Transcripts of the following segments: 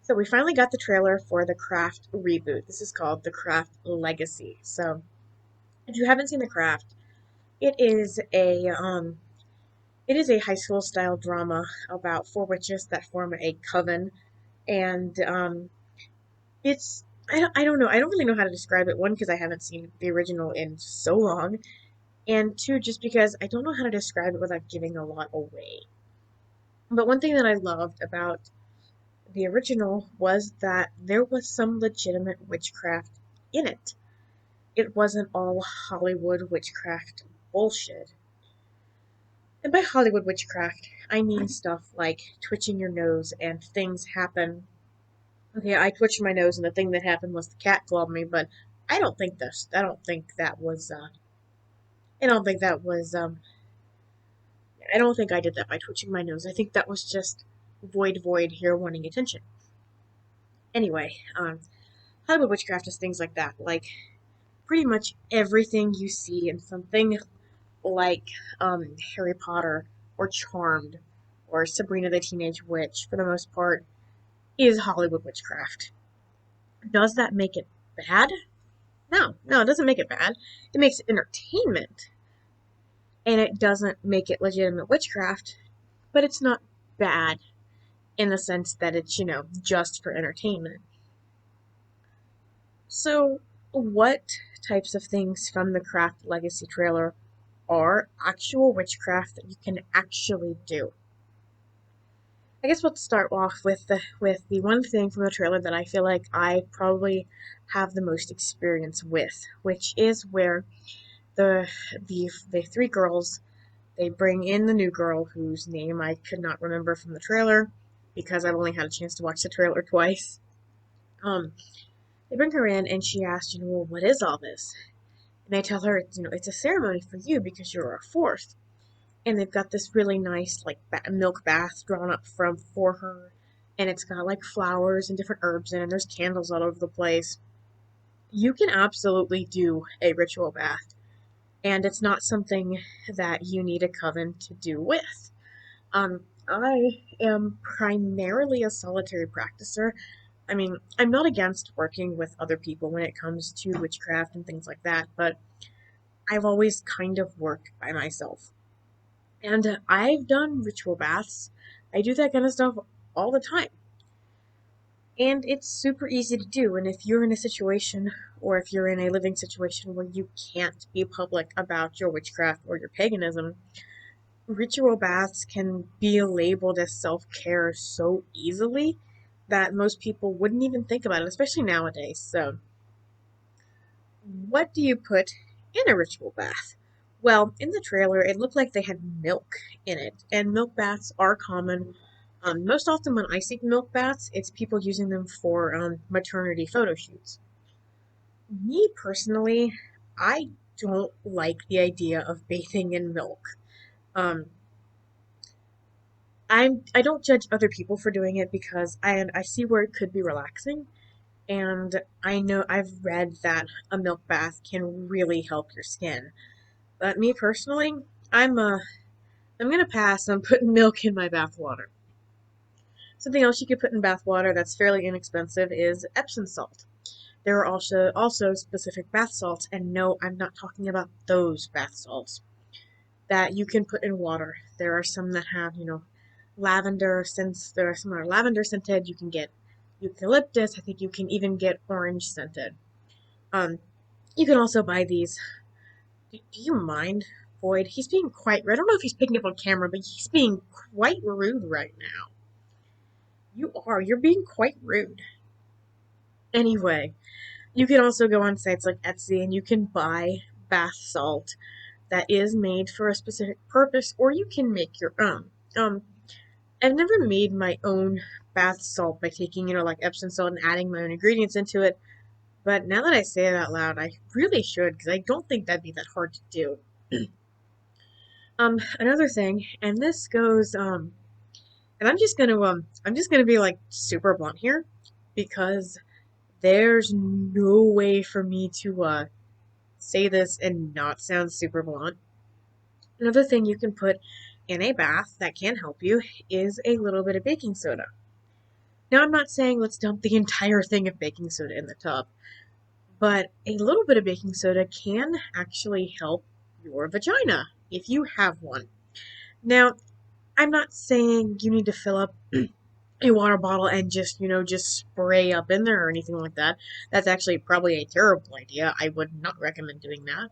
So we finally got the trailer for the Craft reboot. This is called The Craft Legacy. So if you haven't seen The Craft, it is a high school style drama about four witches that form a coven, and it's I don't know, I don't really know how to describe it. One, because I haven't seen the original in so long, and two, just because I don't know how to describe it without giving a lot away. But one thing that I loved about the original was that there was some legitimate witchcraft in it. It wasn't all Hollywood witchcraft bullshit. And by Hollywood witchcraft, I mean stuff like twitching your nose and things happen. Okay, I twitched my nose and the thing that happened was the cat clawed me, but I don't think that was, I don't think that was, I don't think I did that by twitching my nose. I think that was just void here wanting attention. Anyway, Hollywood witchcraft is things like that. Like, pretty much everything you see in something like Harry Potter or Charmed or Sabrina the Teenage Witch, for the most part, is Hollywood witchcraft. Does that make it bad? No, it doesn't make it bad. It makes it entertainment, and it doesn't make it legitimate witchcraft, but it's not bad in the sense that it's, just for entertainment. So, what types of things from the Craft Legacy trailer are actual witchcraft that you can actually do? I guess we'll start off with the one thing from the trailer that I feel like I probably have the most experience with, which is where the three girls, they bring in the new girl whose name I could not remember from the trailer because I've only had a chance to watch the trailer twice. They bring her in and she asks, well, what is all this? And I tell her, it's a ceremony for you because you're our fourth. And they've got this really nice, like, milk bath drawn up for her. And it's got, like, flowers and different herbs in it, and there's candles all over the place. You can absolutely do a ritual bath. And it's not something that you need a coven to do with. I am primarily a solitary practicer. I mean, I'm not against working with other people when it comes to witchcraft and things like that, but I've always kind of worked by myself. And I've done ritual baths. I do that kind of stuff all the time. And it's super easy to do. And if you're in a situation, or if you're in a living situation where you can't be public about your witchcraft or your paganism, ritual baths can be labeled as self-care so easily that most people wouldn't even think about it, especially nowadays. So, what do you put in a ritual bath? Well, in the trailer, it looked like they had milk in it, and milk baths are common. Most often, when I see milk baths, it's people using them for maternity photo shoots. Me personally, I don't like the idea of bathing in milk. Um, I don't judge other people for doing it because I see where it could be relaxing, and I know I've read that a milk bath can really help your skin. But me personally, I'm gonna pass on putting milk in my bath water. Something else you could put in bath water that's fairly inexpensive is Epsom salt. There are also specific bath salts, and no, I'm not talking about those bath salts that you can put in water. There are some that have, lavender, since there are some that are lavender scented. You can get eucalyptus. I think you can even get orange scented. Um, you can also buy these. Do you mind, Boyd? He's being quite rude. I don't know if he's picking up on camera, but he's being quite rude right now. You're being quite rude. Anyway, you can also go on sites like Etsy and you can buy bath salt that is made for a specific purpose, or you can make your own. I've never made my own bath salt by taking, like Epsom salt and adding my own ingredients into it, but now that I say it out loud, I really should, because I don't think that'd be that hard to do. Another thing, and this goes, and I'm just gonna be like super blunt here, because there's no way for me to, say this and not sound super blunt. Another thing you can put in a bath that can help you is a little bit of baking soda. Now, I'm not saying let's dump the entire thing of baking soda in the tub, but a little bit of baking soda can actually help your vagina if you have one. Now, I'm not saying you need to fill up a water bottle and just spray up in there or anything like that. That's actually probably a terrible idea. I would not recommend doing that.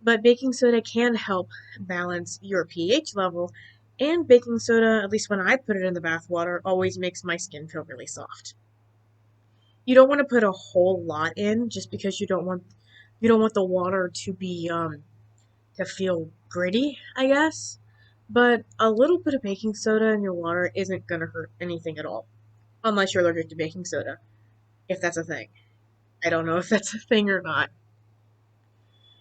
But baking soda can help balance your pH level, and baking soda, at least when I put it in the bath water, always makes my skin feel really soft. You don't want to put a whole lot in just because you don't want the water to be to feel gritty, I guess. But a little bit of baking soda in your water isn't gonna hurt anything at all. Unless you're allergic to baking soda, if that's a thing. I don't know if that's a thing or not.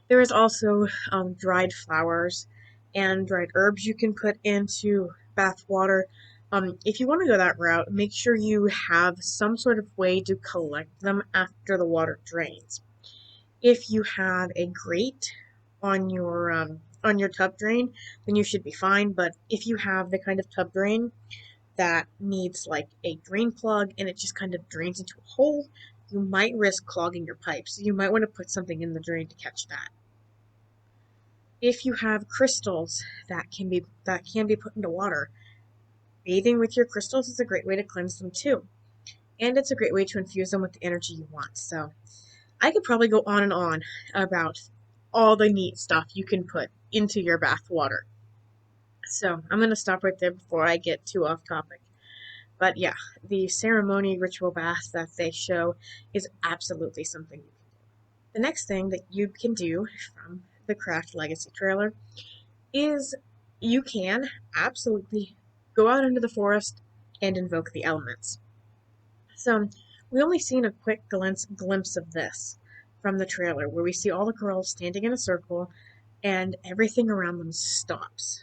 There is also dried flowers and dried herbs you can put into bath water. If you want to go that route, make sure you have some sort of way to collect them after the water drains. If you have a grate on your tub drain, then you should be fine. But if you have the kind of tub drain that needs like a drain plug and it just kind of drains into a hole, you might risk clogging your pipes. You might want to put something in the drain to catch that. If you have crystals that can be put into water, bathing with your crystals is a great way to cleanse them too. And it's a great way to infuse them with the energy you want. So I could probably go on and on about all the neat stuff you can put into your bath water. So I'm going to stop right there before I get too off topic. But yeah, the ceremony ritual bath that they show is absolutely something you can do. The next thing that you can do from the Craft Legacy trailer is you can absolutely go out into the forest and invoke the elements. So we only seen a quick glimpse of this from the trailer where we see all the girls standing in a circle and everything around them stops.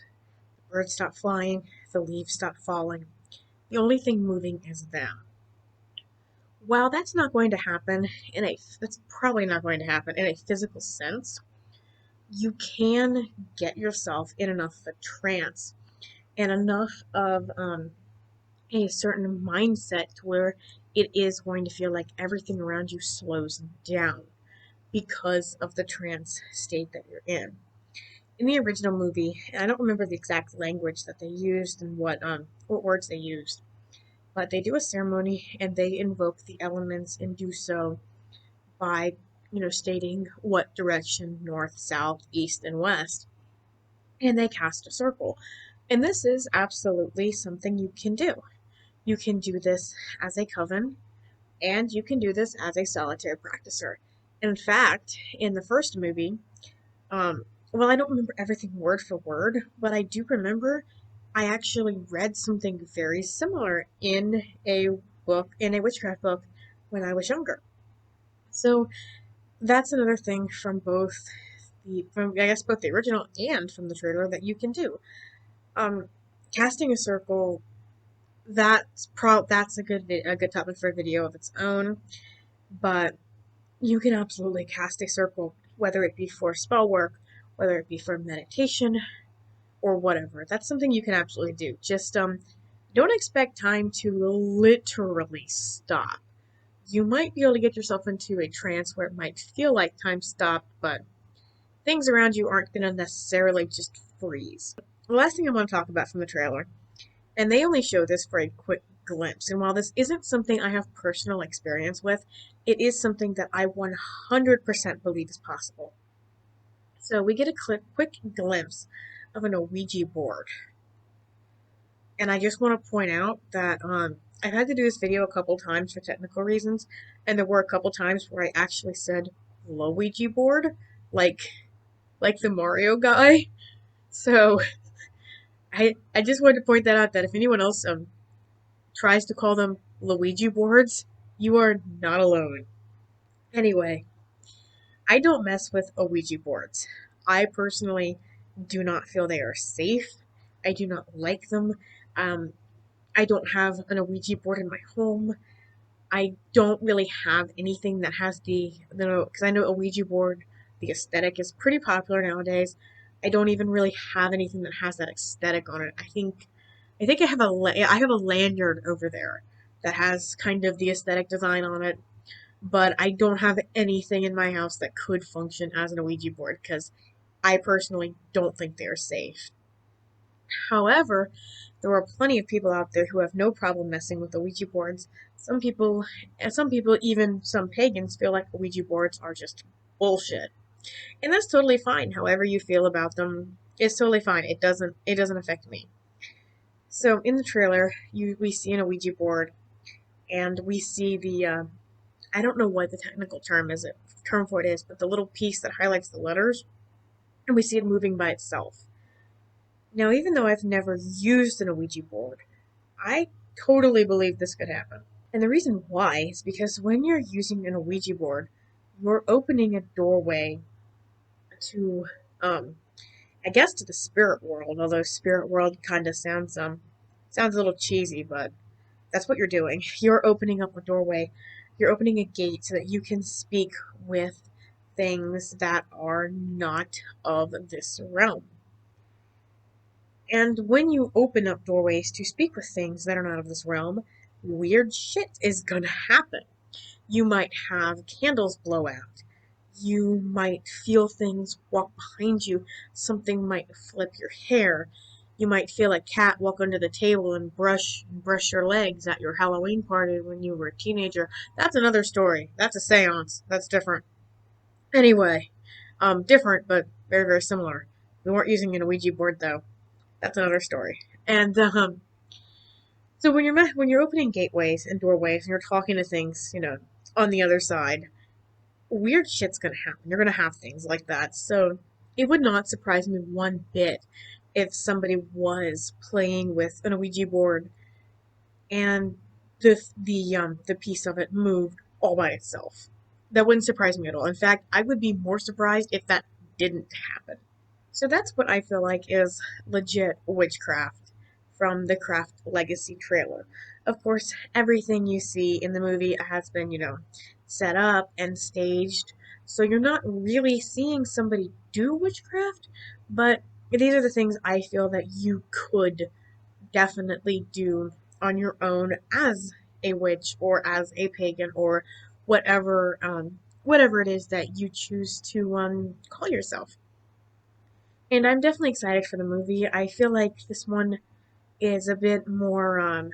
The birds stop flying, the leaves stop falling. The only thing moving is them. While that's probably not going to happen in a physical sense, you can get yourself in enough of a trance and enough of a certain mindset to where it is going to feel like everything around you slows down because of the trance state that you're in. In the original movie, I don't remember the exact language that they used and what words they used, but they do a ceremony and they invoke the elements and do so by stating what direction, north, south, east, and west, and they cast a circle. And this is absolutely something you can do. You can do this as a coven, and you can do this as a solitary practicer. In fact, in the first movie, um, well, I don't remember everything word for word, but I do remember I actually read something very similar in a witchcraft book, when I was younger. So that's another thing from both the original and from the trailer that you can do. Um, Casting a circle, that's a good topic for a video of its own, but you can absolutely cast a circle, whether it be for spell work, whether it be for meditation, or whatever. That's something you can absolutely do. Just don't expect time to literally stop. You might be able to get yourself into a trance where it might feel like time stopped, but things around you aren't going to necessarily just freeze. The last thing I want to talk about from the trailer, and they only show this for a quick glimpse, and while this isn't something I have personal experience with, it is something that I 100% believe is possible. So we get a quick glimpse of an Ouija board. And I just want to point out that I've had to do this video a couple times for technical reasons, and there were a couple times where I actually said Ouija board, like the Mario guy. So I just wanted to point that out, that if anyone else tries to call them Luigi boards, you are not alone. Anyway, I don't mess with Ouija boards. I personally do not feel they are safe. I do not like them. Um, I don't have an Ouija board in my home. I don't really have anything that has because I know a Ouija board, the aesthetic is pretty popular nowadays. I don't even really have anything that has that aesthetic on it. I think I have a lanyard over there that has kind of the aesthetic design on it, but I don't have anything in my house that could function as an Ouija board because I personally don't think they are safe. However, there are plenty of people out there who have no problem messing with the Ouija boards. And some people, even some pagans, feel like Ouija boards are just bullshit. And that's totally fine. However you feel about them, it's totally fine. It doesn't affect me. So in the trailer, we see an Ouija board, and we see the I don't know what the technical term for it is, but the little piece that highlights the letters, and we see it moving by itself. Now, even though I've never used an Ouija board, I totally believe this could happen. And the reason why is because when you're using an Ouija board, you're opening a doorway to, I guess, to the spirit world. Although spirit world kind of sounds a little cheesy, but that's what you're doing. You're opening up a doorway. You're opening a gate so that you can speak with things that are not of this realm. And when you open up doorways to speak with things that are not of this realm, weird shit is gonna happen. You might have candles blow out. You might feel things walk behind you. Something might flip your hair. You might feel a cat walk under the table and brush your legs at your Halloween party when you were a teenager. That's another story. That's a seance. That's different. Anyway, different but very, very similar. We weren't using an Ouija board though. That's another story. And so when you're opening gateways and doorways and you're talking to things, on the other side, weird shit's gonna happen. You're gonna have things like that. So it would not surprise me one bit if somebody was playing with an Ouija board and the piece of it moved all by itself. That wouldn't surprise me at all. In fact, I would be more surprised if that didn't happen. So that's what I feel like is legit witchcraft from the Craft Legacy trailer. Of course, everything you see in the movie has been, set up and staged, so you're not really seeing somebody do witchcraft, but these are the things I feel that you could definitely do on your own as a witch or as a pagan or whatever it is that you choose to call yourself. And I'm definitely excited for the movie. I feel like this one is a bit more,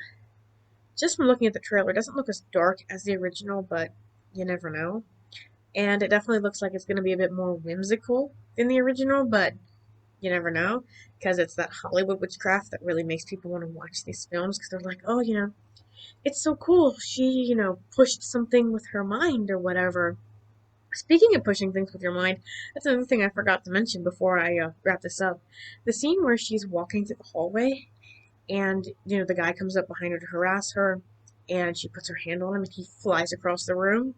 just from looking at the trailer, it doesn't look as dark as the original, but you never know. And it definitely looks like it's going to be a bit more whimsical than the original, but you never know. Because it's that Hollywood witchcraft that really makes people want to watch these films, because they're like, oh, it's so cool. She, pushed something with her mind or whatever. Speaking of pushing things with your mind, that's another thing I forgot to mention before I wrap this up. The scene where she's walking through the hallway and, the guy comes up behind her to harass her and she puts her hand on him and he flies across the room.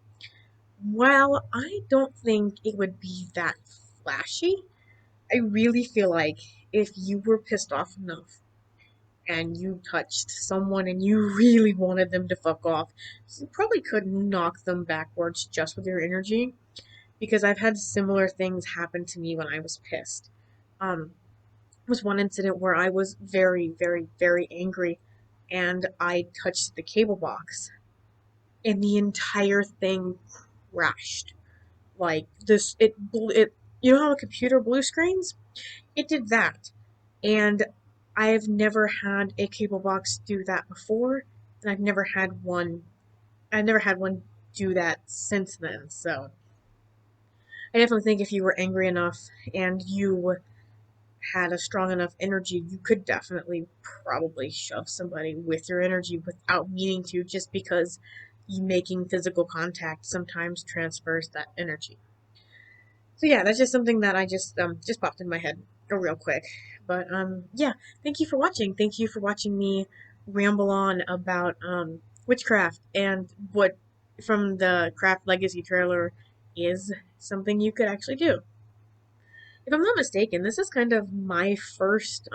While I don't think it would be that flashy, I really feel like if you were pissed off enough and you touched someone and you really wanted them to fuck off, you probably could knock them backwards just with your energy, because I've had similar things happen to me when I was pissed. Was one incident where I was very, very, very angry and I touched the cable box and the entire thing crashed. Like this, it, you know how a computer blue screens? It did that. And I've never had a cable box do that before, and I've never had one do that since then. So I definitely think if you were angry enough and you had a strong enough energy, you could definitely probably shove somebody with your energy without meaning to, just because you making physical contact sometimes transfers that energy. So yeah, that's just something that I just popped in my head real quick. But yeah, thank you for watching. Thank you for watching me ramble on about witchcraft and what from the Craft Legacy trailer is something you could actually do. If I'm not mistaken, this is kind of my first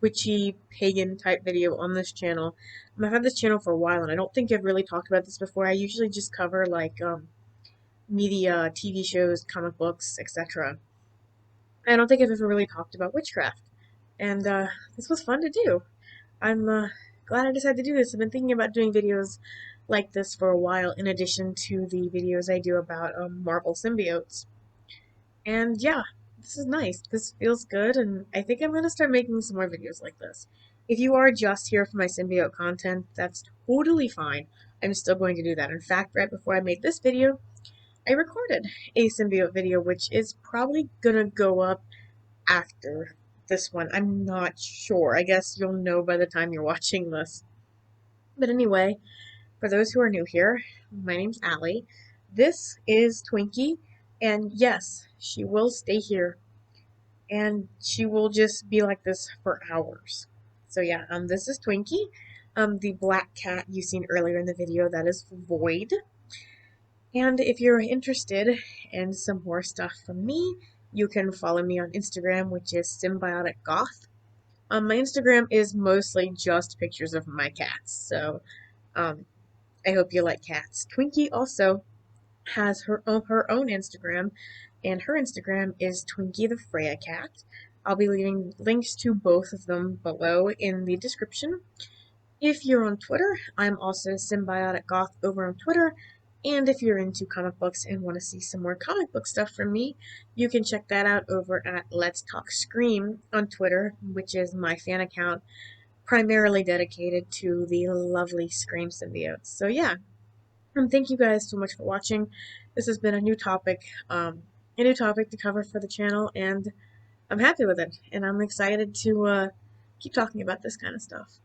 witchy pagan type video on this channel. I've had this channel for a while and I don't think I've really talked about this before. I usually just cover like media, TV shows, comic books, etc. I don't think I've ever really talked about witchcraft. And this was fun to do. I'm glad I decided to do this. I've been thinking about doing videos like this for a while, in addition to the videos I do about Marvel symbiotes. And yeah, this is nice. This feels good, and I think I'm going to start making some more videos like this. If you are just here for my symbiote content, that's totally fine. I'm still going to do that. In fact, right before I made this video, I recorded a symbiote video, which is probably going to go up after this one. I'm not sure. I guess you'll know by the time you're watching this. But anyway, for those who are new here, my name's Allie. This is Twinkee, and yes, she will stay here, and she will just be like this for hours. So yeah, this is Twinkee. The black cat you seen earlier in the video, that is Void. And if you're interested in some more stuff from me, you can follow me on Instagram, which is Symbiotic Goth. My Instagram is mostly just pictures of my cats, so um, I hope you like cats. Twinkee also has her own Instagram, and her Instagram is Twinkee the Freya Cat. I'll be leaving links to both of them below in the description. If you're on Twitter, I'm also Symbiotic Goth over on Twitter. And if you're into comic books and want to see some more comic book stuff from me, you can check that out over at LetsTalkScream on Twitter, which is my fan account primarily dedicated to the lovely Scream symbiotes. So yeah, thank you guys so much for watching. This has been a new topic to cover for the channel, and I'm happy with it, and I'm excited to keep talking about this kind of stuff.